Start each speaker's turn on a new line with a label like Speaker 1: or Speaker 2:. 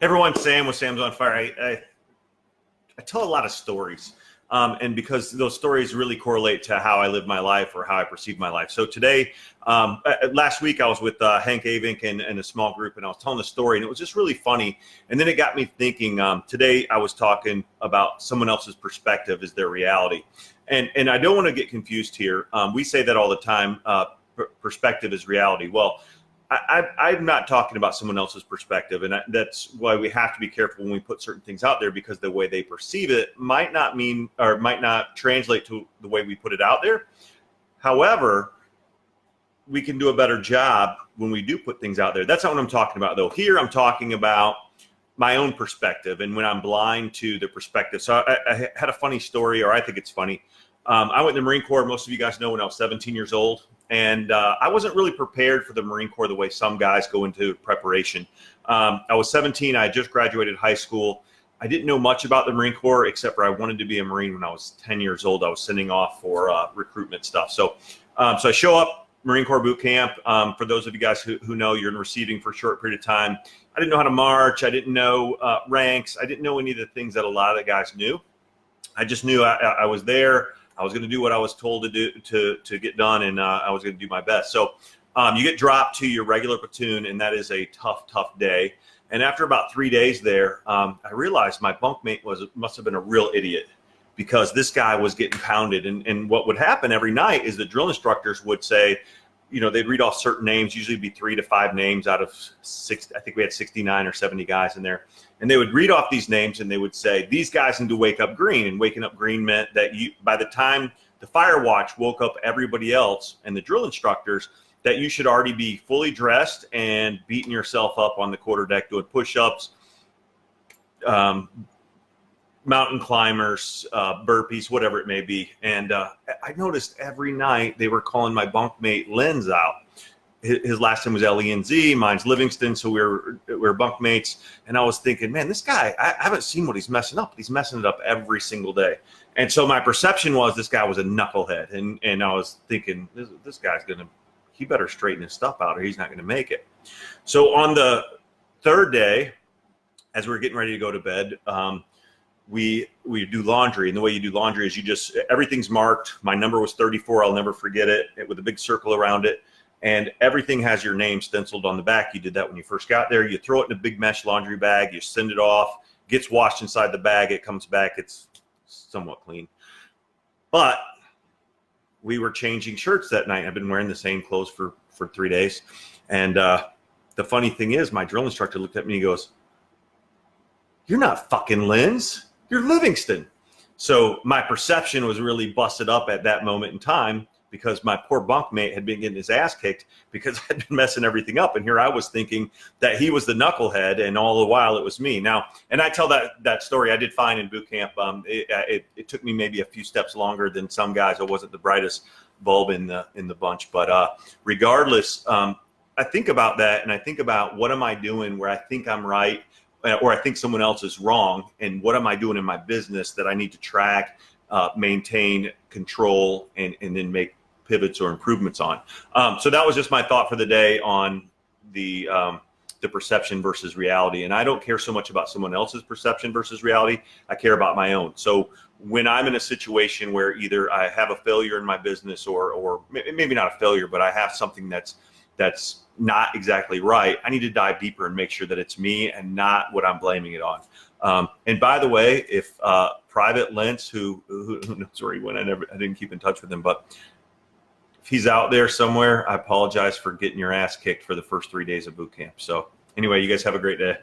Speaker 1: Everyone, Sam with Sam's on Fire. I tell a lot of stories, and because those stories really correlate to how I live my life or how I perceive my life. So today, last week, I was with Hank Avink and a small group, and I was telling the story, and it was just really funny. And then it got me thinking. Today, I was talking about someone else's perspective is their reality, and I don't want to get confused here. We say that all the time. Perspective is reality. Well, I'm not talking about someone else's perspective, and that's why we have to be careful when we put certain things out there, because the way they perceive it might not mean or might not translate to the way we put it out there. However, we can do a better job when we do put things out there. That's not what I'm talking about, though. Here, I'm talking about my own perspective and when I'm blind to the perspective. So I had a funny story, or I think it's funny. I went in the Marine Corps, most of you guys know, when I was 17 years old. And I wasn't really prepared for the Marine Corps the way some guys go into preparation. I was 17. I had just graduated high school. I didn't know much about the Marine Corps, except for I wanted to be a Marine when I was 10 years old. I was sending off for recruitment stuff. So I show up, Marine Corps boot camp. For those of you guys who know, you're in receiving for a short period of time. I didn't know how to march. I didn't know ranks. I didn't know any of the things that a lot of the guys knew. I just knew I was there. I was going to do what I was told to do to get done, and I was going to do my best. So you get dropped to your regular platoon, and that is a tough day. And after about 3 days there, I realized my bunkmate must have been a real idiot, because this guy was getting pounded. And what would happen every night is the drill instructors would say, they'd read off certain names, usually be 3 to 5 names out of 6. I think we had 69 or 70 guys in there. And they would read off these names, and they would say, these guys need to wake up green. And waking up green meant that by the time the fire watch woke up everybody else and the drill instructors, that you should already be fully dressed and beating yourself up on the quarterdeck, doing push-ups, mountain climbers, burpees, whatever it may be. And I noticed every night they were calling my bunkmate Lenz out. His last name was L-E-N-Z, mine's Livingston, so we were bunkmates. And I was thinking, man, this guy, I haven't seen what he's messing up. He's messing it up every single day. And so my perception was this guy was a knucklehead. And I was thinking, this guy's he better straighten his stuff out or he's not going to make it. So on the third day, as we were getting ready to go to bed, we do laundry. And the way you do laundry is everything's marked. My number was 34. I'll never forget it, with a big circle around it. And everything has your name stenciled on the back. You did that when you first got there. You throw it in a big mesh laundry bag. You send it off. Gets washed inside the bag. It comes back. It's somewhat clean. But we were changing shirts that night. I've been wearing the same clothes for 3 days. And the funny thing is, my drill instructor looked at me and he goes, "You're not fucking Lenz. You're Livingston." So my perception was really busted up at that moment in time, because my poor bunkmate had been getting his ass kicked because I'd been messing everything up. And here I was thinking that he was the knucklehead, and all the while it was me. Now, and I tell that story, I did fine in boot camp. It took me maybe a few steps longer than some guys. I wasn't the brightest bulb in the bunch. But regardless, I think about that, and I think about what am I doing where I think I'm right, or I think someone else is wrong, and what am I doing in my business that I need to track, maintain, control, and then make pivots or improvements on. So that was just my thought for the day on the perception versus reality. And I don't care so much about someone else's perception versus reality. I care about my own. So when I'm in a situation where either I have a failure in my business, or maybe not a failure, but I have something that's not exactly right, I need to dive deeper and make sure that it's me and not what I'm blaming it on. And by the way, if Private Lentz, who knows where he went, I didn't keep in touch with him, but if he's out there somewhere, I apologize for getting your ass kicked for the first 3 days of boot camp. So anyway, you guys have a great day.